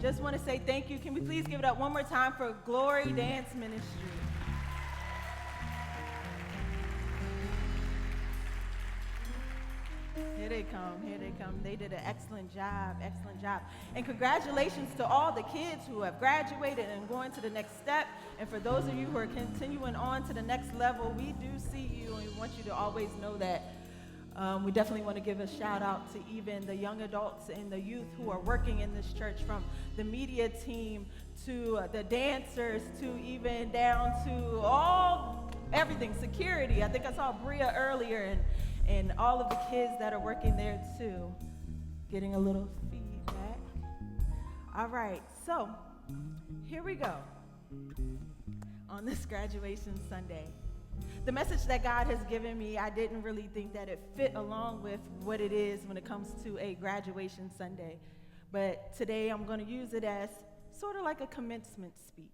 Just want to say thank you. Can we please give it up one more time for Glory Dance Ministry? Here they come, here they come. They did an excellent job, excellent job. And congratulations to all the kids who have graduated and going to the next step. And for those of you who are continuing on to the next level, we do see you, and we want you to always know that. We definitely want to give a shout out to even the young adults and the youth who are working in this church, from the media team to the dancers to even down to everything, security. I think I saw Bria earlier, and all of the kids that are working there too. Getting a little feedback. All right, so here we go on this graduation Sunday. The message that God has given me, I didn't really think that it fit along with what it is when it comes to a graduation Sunday. But today I'm going to use it as sort of like a commencement speech.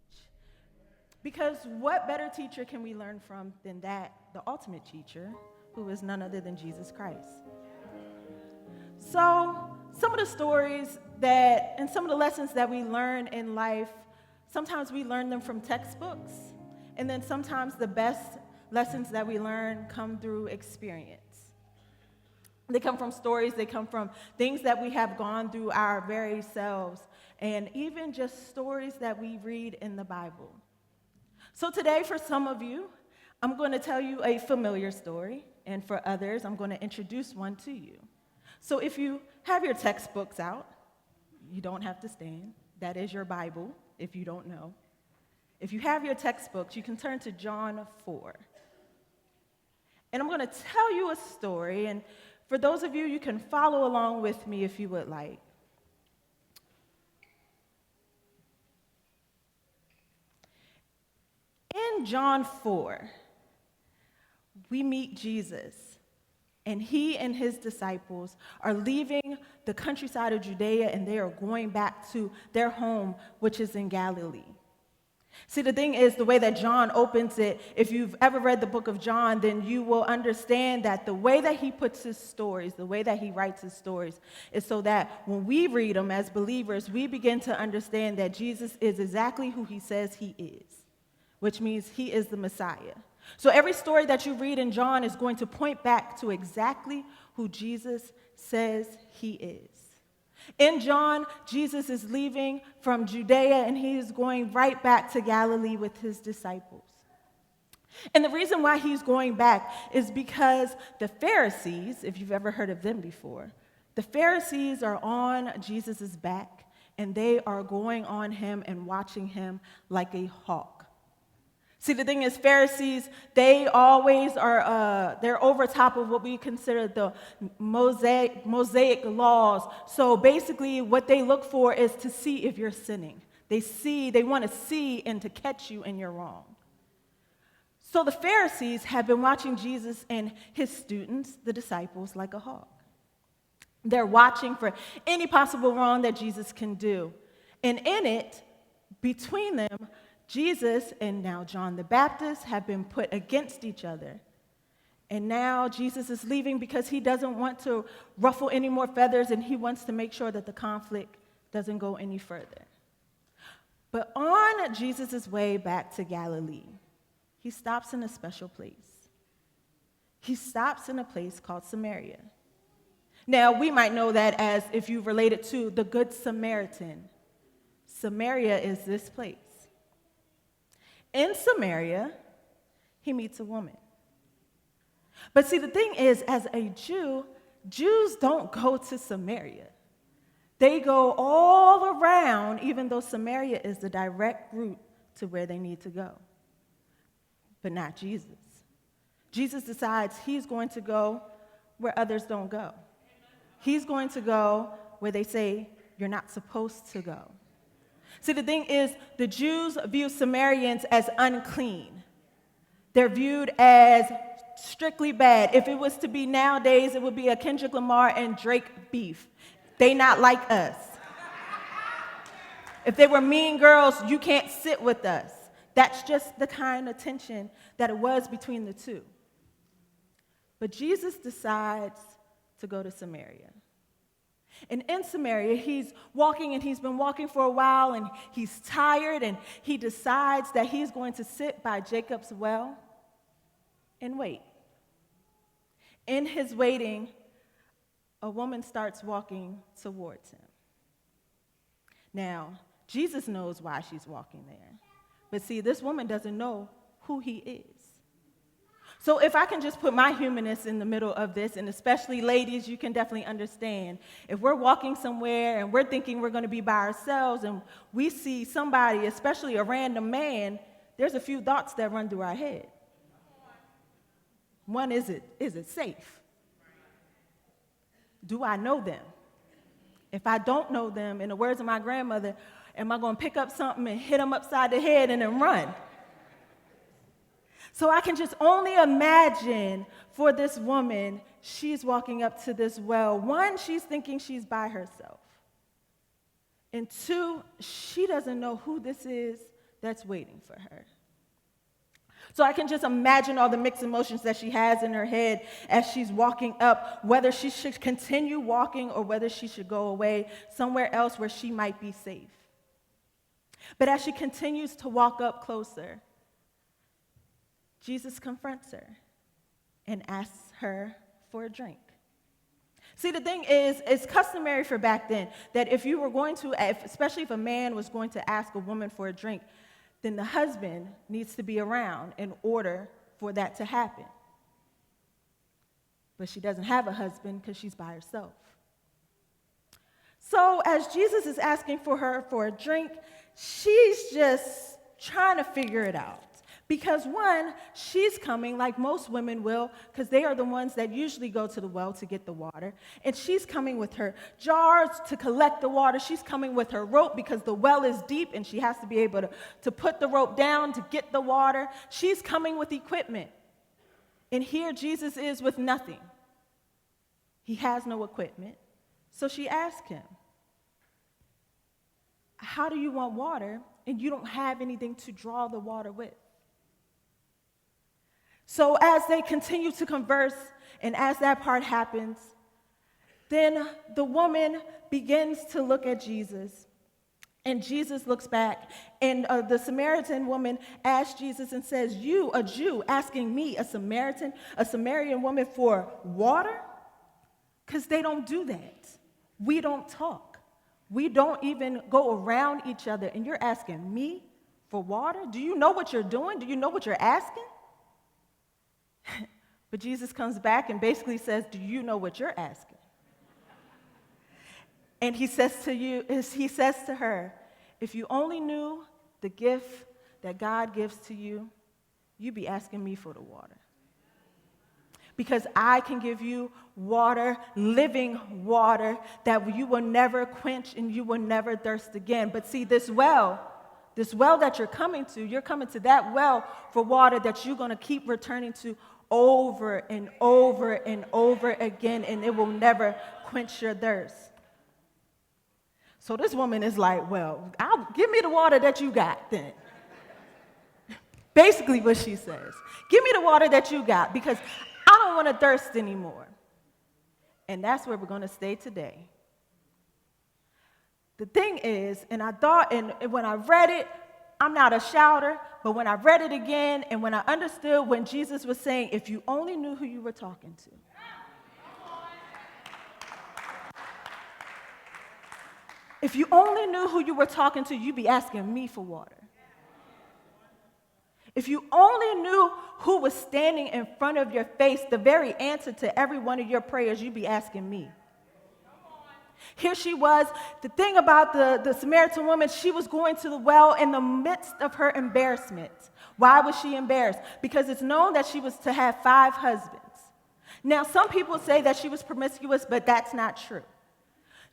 Because what better teacher can we learn from than that, the ultimate teacher, who is none other than Jesus Christ? So some of the stories and some of the lessons that we learn in life, sometimes we learn them from textbooks, and then sometimes the best lessons that we learn come through experience. They come from stories, they come from things that we have gone through our very selves, and even just stories that we read in the Bible. So today, for some of you, I'm going to tell you a familiar story, and for others, I'm going to introduce one to you. So if you have your textbooks out, you don't have to stand. That is your Bible, if you don't know. If you have your textbooks, you can turn to John 4. And I'm going to tell you a story, and for those of you, you can follow along with me if you would like. In John 4, we meet Jesus, and he and his disciples are leaving the countryside of Judea, and they are going back to their home, which is in Galilee. See, the thing is, the way that John opens it, if you've ever read the book of John, then you will understand that the way that he puts his stories, the way that he writes his stories, is so that when we read them as believers, we begin to understand that Jesus is exactly who he says he is, which means he is the Messiah. So every story that you read in John is going to point back to exactly who Jesus says he is. In John, Jesus is leaving from Judea, and he is going right back to Galilee with his disciples. And the reason why he's going back is because the Pharisees, if you've ever heard of them before, the Pharisees are on Jesus' back, and they are going on him and watching him like a hawk. See, the thing is, Pharisees, they always are, they're over top of what we consider the Mosaic laws. So basically, what they look for is to see if you're sinning. They want to see and to catch you and you're wrong. So the Pharisees have been watching Jesus and his students, the disciples, like a hawk. They're watching for any possible wrong that Jesus can do. And in it, between them, Jesus and now John the Baptist have been put against each other. And now Jesus is leaving because he doesn't want to ruffle any more feathers, and he wants to make sure that the conflict doesn't go any further. But on Jesus' way back to Galilee, he stops in a special place. He stops in a place called Samaria. Now, we might know that as, if you relate it to the Good Samaritan, Samaria is this place. In Samaria, he meets a woman. But see, the thing is, as a Jew, Jews don't go to Samaria. They go all around, even though Samaria is the direct route to where they need to go. But not Jesus. Jesus decides he's going to go where others don't go. He's going to go where they say you're not supposed to go. See, the thing is, the Jews view Samaritans as unclean. They're viewed as strictly bad. If it was to be nowadays, it would be a Kendrick Lamar and Drake beef. They not like us. If they were mean girls, you can't sit with us. That's just the kind of tension that it was between the two. But Jesus decides to go to Samaria. And in Samaria, he's walking and he's been walking for a while and he's tired and he decides that he's going to sit by Jacob's well and wait. In his waiting, a woman starts walking towards him. Now, Jesus knows why she's walking there. But see, this woman doesn't know who he is. So if I can just put my humanness in the middle of this, and especially ladies, you can definitely understand. If we're walking somewhere and we're thinking we're going to be by ourselves and we see somebody, especially a random man, there's a few thoughts that run through our head. One, is it safe? Do I know them? If I don't know them, in the words of my grandmother, am I going to pick up something and hit them upside the head and then run? So I can just only imagine for this woman, she's walking up to this well. One, she's thinking she's by herself. And two, she doesn't know who this is that's waiting for her. So I can just imagine all the mixed emotions that she has in her head as she's walking up, whether she should continue walking or whether she should go away somewhere else where she might be safe. But as she continues to walk up closer, Jesus confronts her and asks her for a drink. See, the thing is, it's customary for back then that if you were going to, especially if a man was going to ask a woman for a drink, then the husband needs to be around in order for that to happen. But she doesn't have a husband because she's by herself. So as Jesus is asking for her for a drink, she's just trying to figure it out. Because one, she's coming like most women will, because they are the ones that usually go to the well to get the water. And she's coming with her jars to collect the water. She's coming with her rope because the well is deep and she has to be able to put the rope down to get the water. She's coming with equipment. And here Jesus is with nothing. He has no equipment. So she asked him, how do you want water and you don't have anything to draw the water with? So as they continue to converse, and as that part happens, then the woman begins to look at Jesus, and Jesus looks back, and the Samaritan woman asks Jesus and says, you, a Jew, asking me, a Samaritan woman for water? Because they don't do that. We don't talk. We don't even go around each other, and you're asking me for water? Do you know what you're doing? Do you know what you're asking? But Jesus comes back and basically says, do you know what you're asking? And he says to her, if you only knew the gift that God gives to you, you'd be asking me for the water. Because I can give you water, living water, that you will never quench and you will never thirst again. But see, this well that you're coming to that well for water that you're going to keep returning to over and over and over again, and it will never quench your thirst. So this woman is like, well, give me the water that you got then. Basically what she says. Give me the water that you got because I don't want to thirst anymore. And that's where we're going to stay today. The thing is, and I thought, and when I read it, I'm not a shouter, but when I read it again and when I understood when Jesus was saying, if you only knew who you were talking to. If you only knew who you were talking to, you'd be asking me for water. If you only knew who was standing in front of your face, the very answer to every one of your prayers, you'd be asking me. Here she was. The thing about the Samaritan woman, she was going to the well in the midst of her embarrassment. Why was she embarrassed? Because it's known that she was to have 5 husbands. Now, some people say that she was promiscuous, but that's not true.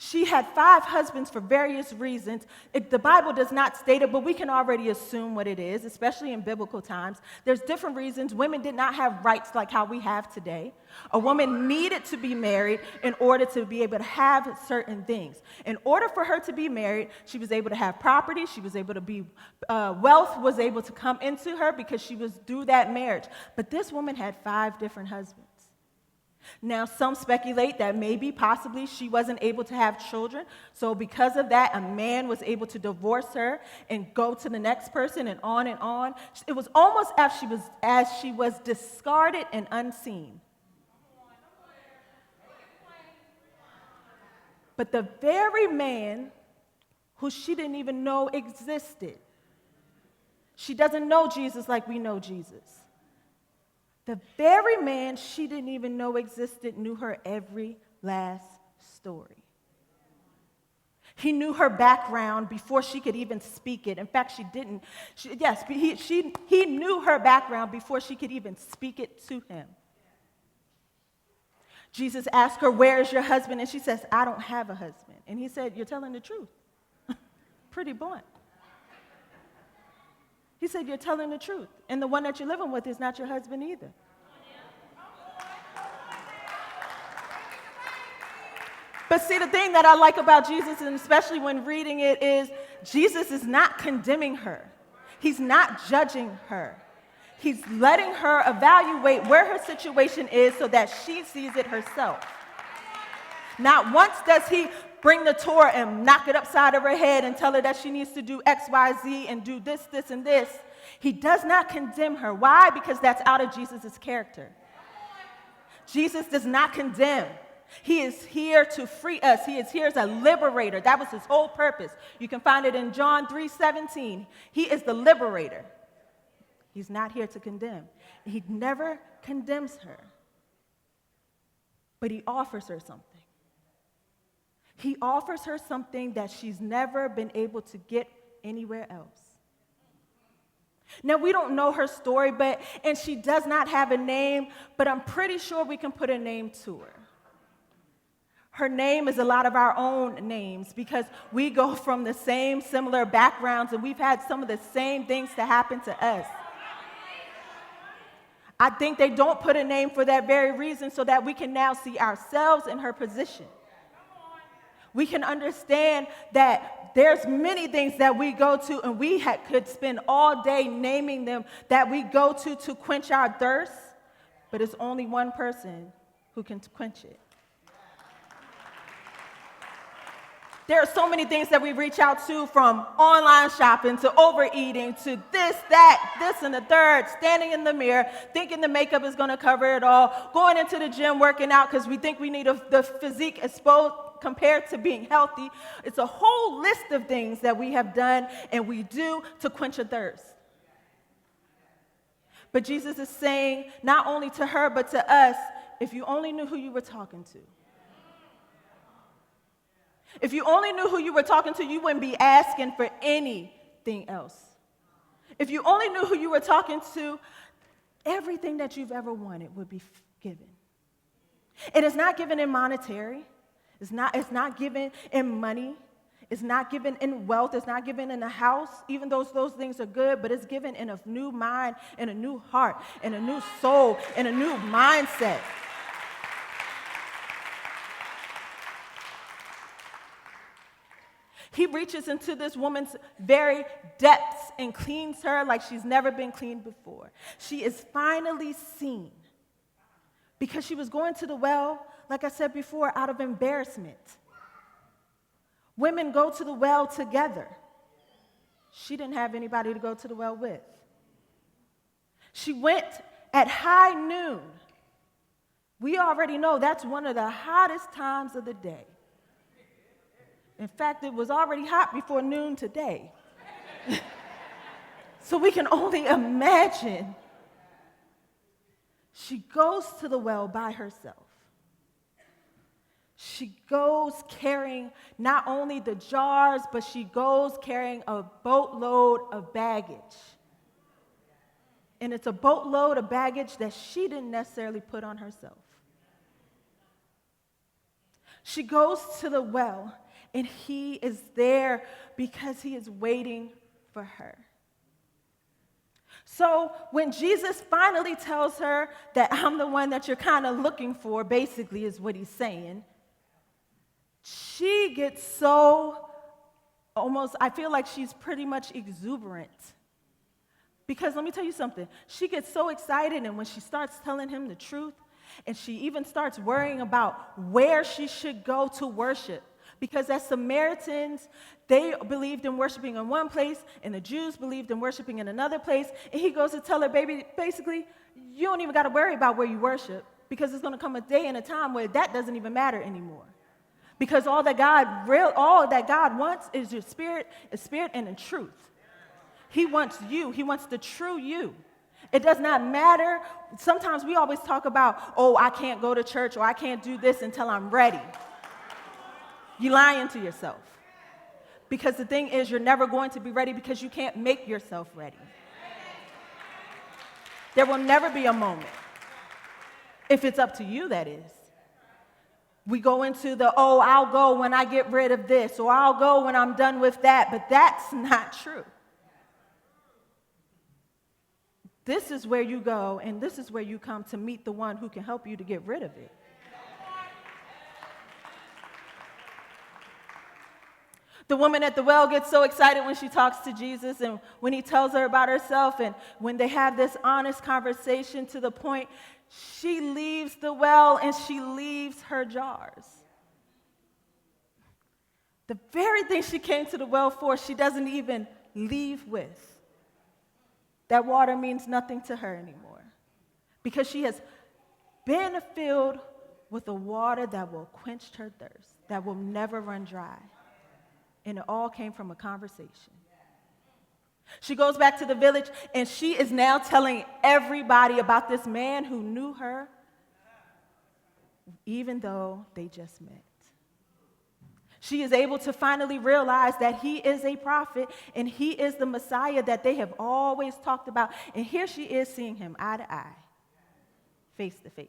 She had 5 husbands for various reasons. The Bible does not state it, but we can already assume what it is, especially in biblical times. There's different reasons. Women did not have rights like how we have today. A woman needed to be married in order to be able to have certain things. In order for her to be married, she was able to have property. She was able to be, wealth was able to come into her because she was through that marriage. But this woman had 5 different husbands. Now, some speculate that maybe, possibly, she wasn't able to have children. So because of that, a man was able to divorce her and go to the next person and on and on. It was almost as she was discarded and unseen. But the very man who she didn't even know existed, she doesn't know Jesus like we know Jesus. The very man she didn't even know existed knew her every last story. He knew her background before she could even speak it. In fact, she didn't. He knew her background before she could even speak it to him. Jesus asked her, "Where is your husband?" And she says, "I don't have a husband." And he said, "You're telling the truth." Pretty blunt. He said, "You're telling the truth. And the one that you're living with is not your husband either." But see, the thing that I like about Jesus, and especially when reading it, is Jesus is not condemning her. He's not judging her. He's letting her evaluate where her situation is so that she sees it herself. Not once does he bring the Torah and knock it upside of her head and tell her that she needs to do X, Y, Z and do this, this, and this. He does not condemn her. Why? Because that's out of Jesus' character. Jesus does not condemn. He is here to free us. He is here as a liberator. That was his whole purpose. You can find it in John 3:17. He is the liberator. He's not here to condemn. He never condemns her. But he offers her something. He offers her something that she's never been able to get anywhere else. Now, we don't know her story, and she does not have a name, but I'm pretty sure we can put a name to her. Her name is a lot of our own names because we go from the same similar backgrounds and we've had some of the same things to happen to us. I think they don't put a name for that very reason so that we can now see ourselves in her position. We can understand that there's many things that we go to and we could spend all day naming them that we go to quench our thirst, but it's only one person who can quench it. There are so many things that we reach out to, from online shopping to overeating to this, that, this, and the third, standing in the mirror, thinking the makeup is going to cover it all, going into the gym, working out because we think we need the physique exposed compared to being healthy. It's a whole list of things that we have done and we do to quench a thirst. But Jesus is saying, not only to her, but to us, if you only knew who you were talking to. If you only knew who you were talking to, you wouldn't be asking for anything else. If you only knew who you were talking to, everything that you've ever wanted would be given. And it's not given in monetary. It's not given in money. It's not given in wealth. It's not given in a house, even though those things are good, but it's given in a new mind, in a new heart, in a new soul, in a new mindset. He reaches into this woman's very depths and cleans her like she's never been cleaned before. She is finally seen because she was going to the well, like I said before, out of embarrassment. Women go to the well together. She didn't have anybody to go to the well with. She went at high noon. We already know that's one of the hottest times of the day. In fact, it was already hot before noon today. So we can only imagine. She goes to the well by herself. She goes carrying not only the jars, but she goes carrying a boatload of baggage. And it's a boatload of baggage that she didn't necessarily put on herself. She goes to the well, and he is there because he is waiting for her. So when Jesus finally tells her that I'm the one that you're kind of looking for, basically is what he's saying, she gets so almost, I feel like she's pretty much exuberant. Because let me tell you something, she gets so excited, and when she starts telling him the truth, And she even starts worrying about where she should go to worship. Because as Samaritans, they believed in worshiping in one place, and the Jews believed in worshiping in another place. And he goes to tell her, baby, basically, you don't even got to worry about where you worship, because there's going to come a day and a time where that doesn't even matter anymore. Because all that God wants is your spirit, a spirit and in truth. He wants you. He wants the true you. It does not matter. Sometimes we always talk about, oh, I can't go to church, or I can't do this until I'm ready. You're lying to yourself. Because the thing is, you're never going to be ready, because you can't make yourself ready. There will never be a moment. If it's up to you, that is. We go into I'll go when I get rid of this, or I'll go when I'm done with that, but that's not true. This is where you go, and this is where you come to meet the one who can help you to get rid of it. The woman at the well gets so excited when she talks to Jesus and when he tells her about herself, and when they have this honest conversation, to the point she leaves the well and she leaves her jars. The very thing she came to the well for, she doesn't even leave with. That water means nothing to her anymore, because she has been filled with the water that will quench her thirst, that will never run dry. And it all came from a conversation. She goes back to the village, and she is now telling everybody about this man who knew her, even though they just met. She is able to finally realize that he is a prophet, and he is the Messiah that they have always talked about. And here she is, seeing him eye to eye, face to face.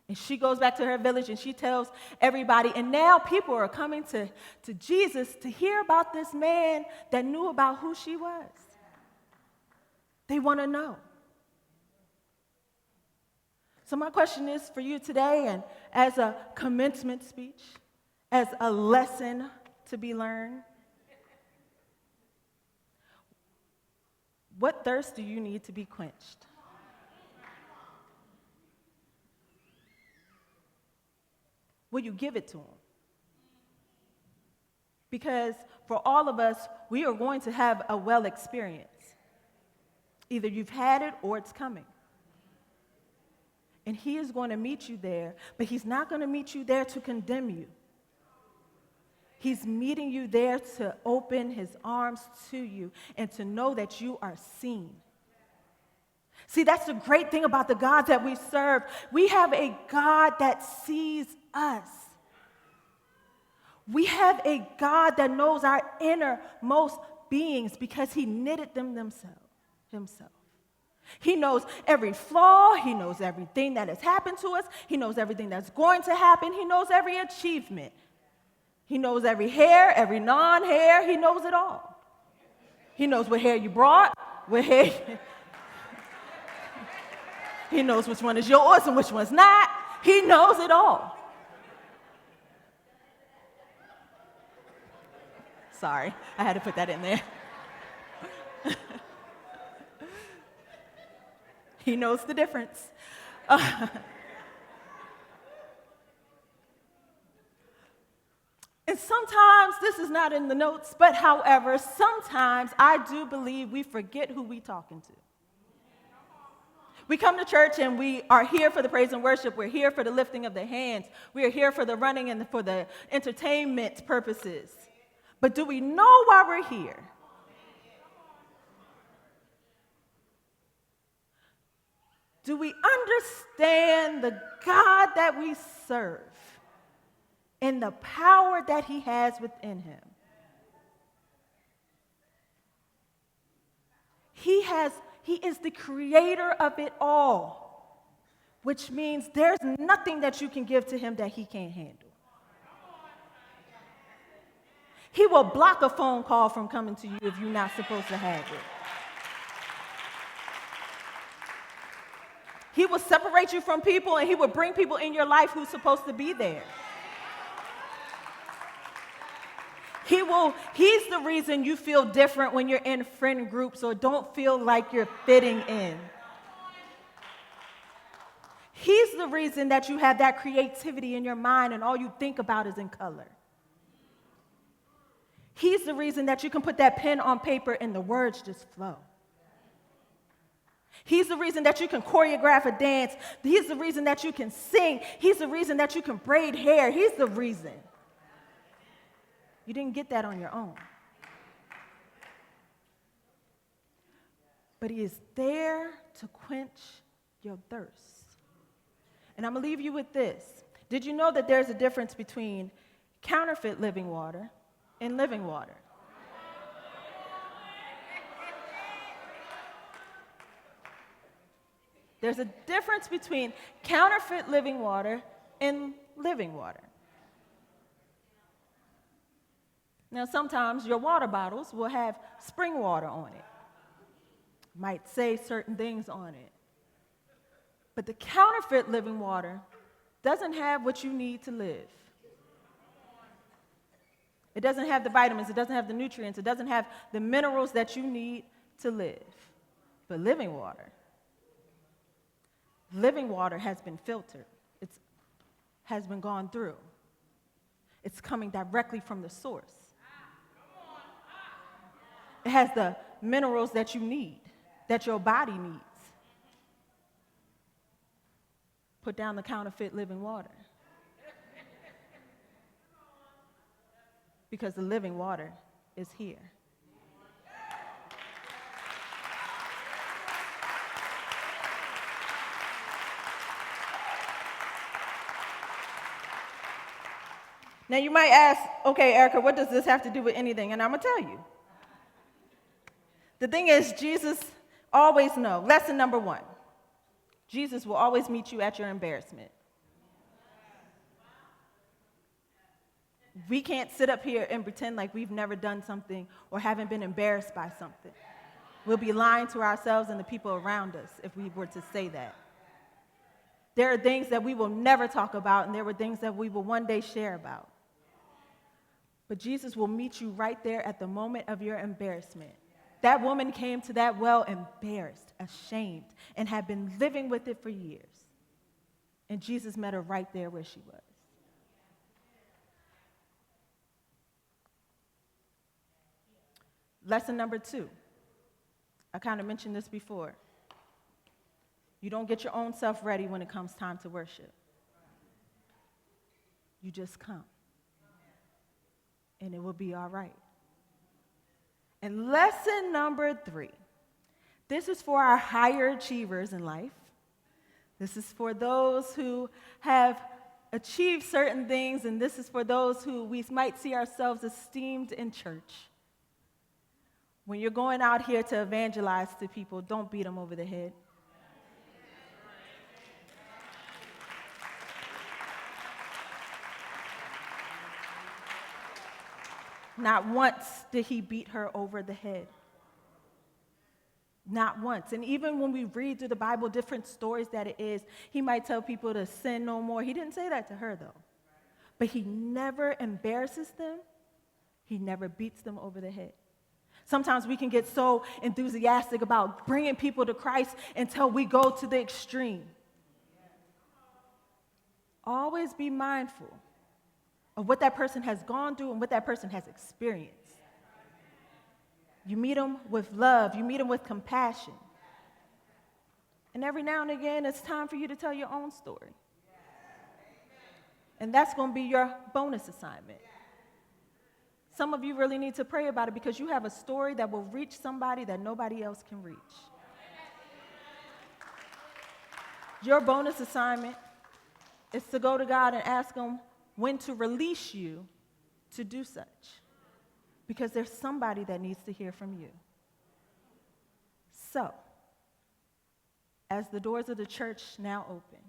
And she goes back to her village and she tells everybody. And now people are coming to Jesus to hear about this man that knew about who she was. They want to know. So my question is for you today, and as a commencement speech, as a lesson to be learned, what thirst do you need to be quenched? Will you give it to him? Because for all of us, we are going to have a well experience. Either you've had it or it's coming. And he is going to meet you there, but he's not going to meet you there to condemn you. He's meeting you there to open his arms to you and to know that you are seen. See, that's the great thing about the God that we serve. We have a God that sees us. We have a God that knows our innermost beings, because he knitted them himself. He knows every flaw. He knows everything that has happened to us. He knows everything that's going to happen. He knows every achievement. He knows every hair, every non-hair. He knows it all. He knows what hair you brought, what hair. He knows which one is yours and which one's not. He knows it all. Sorry, I had to put that in there. He knows the difference. And sometimes, this is not in the notes, but however, sometimes I do believe we forget who we're talking to. We come to church and we are here for the praise and worship. We're here for the lifting of the hands. We are here for the running and for the entertainment purposes. But do we know why we're here? Do we understand the God that we serve and the power that he has within him? He is the creator of it all, which means there's nothing that you can give to him that he can't handle. He will block a phone call from coming to you if you're not supposed to have it. He will separate you from people, and he will bring people in your life who's supposed to be there. He's the reason you feel different when you're in friend groups or don't feel like you're fitting in. He's the reason that you have that creativity in your mind and all you think about is in color. He's the reason that you can put that pen on paper and the words just flow. He's the reason that you can choreograph a dance. He's the reason that you can sing. He's the reason that you can braid hair. He's the reason. You didn't get that on your own. But he is there to quench your thirst. And I'm going to leave you with this. Did you know that there's a difference between counterfeit living water and living water? There's a difference between counterfeit living water and living water. Now, sometimes your water bottles will have spring water on it. Might say certain things on it. But the counterfeit living water doesn't have what you need to live. It doesn't have the vitamins, it doesn't have the nutrients, it doesn't have the minerals that you need to live. But living water has been filtered. It has been gone through. It's coming directly from the source. It has the minerals that you need, that your body needs. Put down the counterfeit living water. Because the living water is here. Now you might ask, okay, Erika, what does this have to do with anything? And I'm going to tell you. The thing is, Jesus always knows. Lesson number 1. Jesus will always meet you at your embarrassment. We can't sit up here and pretend like we've never done something or haven't been embarrassed by something. We'll be lying to ourselves and the people around us if we were to say that. There are things that we will never talk about, and there were things that we will one day share about. But Jesus will meet you right there at the moment of your embarrassment. That woman came to that well embarrassed, ashamed, and had been living with it for years. And Jesus met her right there where she was. Lesson number 2. I kind of mentioned this before. You don't get your own self ready when it comes time to worship. You just come. And it will be all right. And lesson number 3. This is for our higher achievers in life. This is for those who have achieved certain things, and this is for those who we might see ourselves esteemed in church. When you're going out here to evangelize to people, don't beat them over the head. Not once did he beat her over the head. Not once. And even when we read through the Bible, different stories that it is, he might tell people to sin no more. He didn't say that to her, though. But he never embarrasses them. He never beats them over the head. Sometimes we can get so enthusiastic about bringing people to Christ until we go to the extreme. Always be mindful of what that person has gone through and what that person has experienced. You meet them with love. You meet them with compassion. And every now and again, it's time for you to tell your own story. And that's going to be your bonus assignment. Some of you really need to pray about it because you have a story that will reach somebody that nobody else can reach. Your bonus assignment is to go to God and ask him when to release you to do such. Because there's somebody that needs to hear from you. So, as the doors of the church now open,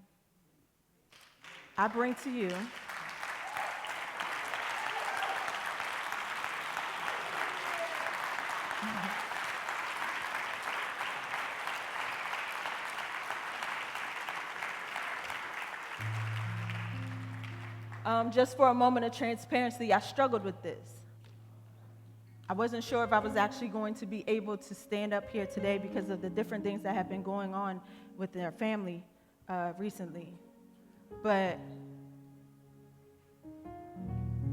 I bring to you just for a moment of transparency, I struggled with this. I wasn't sure if I was actually going to be able to stand up here today because of the different things that have been going on with their family recently. But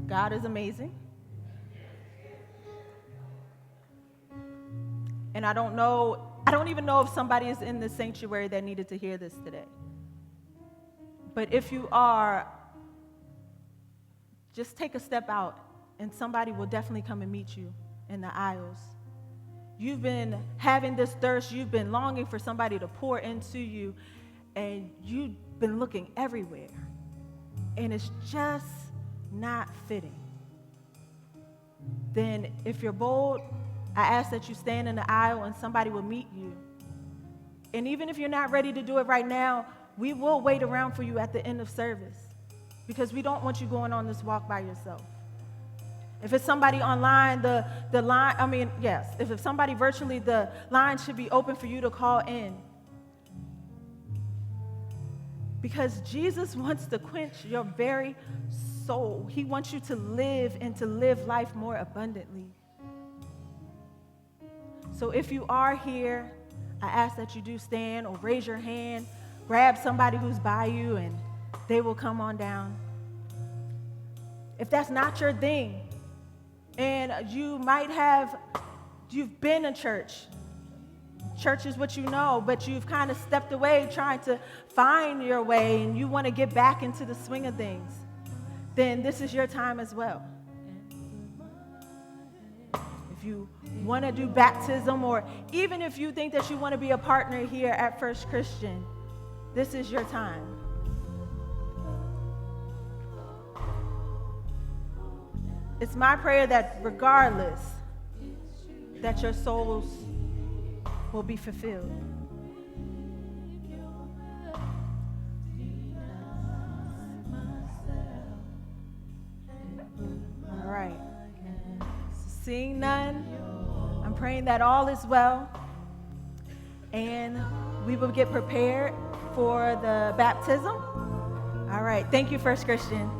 God is amazing. And I don't even know if somebody is in this sanctuary that needed to hear this today. But if you are, just take a step out and somebody will definitely come and meet you in the aisles. You've been having this thirst, you've been longing for somebody to pour into you, and you've been looking everywhere. And it's just not fitting. Then if you're bold, I ask that you stand in the aisle and somebody will meet you. And even if you're not ready to do it right now, we will wait around for you at the end of service because we don't want you going on this walk by yourself. If it's somebody online, the line, yes, if it's somebody virtually, the line should be open for you to call in. Because Jesus wants to quench your very soul. He wants you to live and to live life more abundantly. So if you are here, I ask that you do stand or raise your hand, grab somebody who's by you, and they will come on down. If that's not your thing, and you've been in church is what you know, but you've kind of stepped away trying to find your way, and you want to get back into the swing of things, then this is your time as well. If you want to do baptism, or even if you think that you want to be a partner here at First Christian, this is your time. It's my prayer that regardless, that your souls will be fulfilled. All right. Seeing none, I'm praying that all is well, and we will get prepared for the baptism. All right. Thank you, First Christian.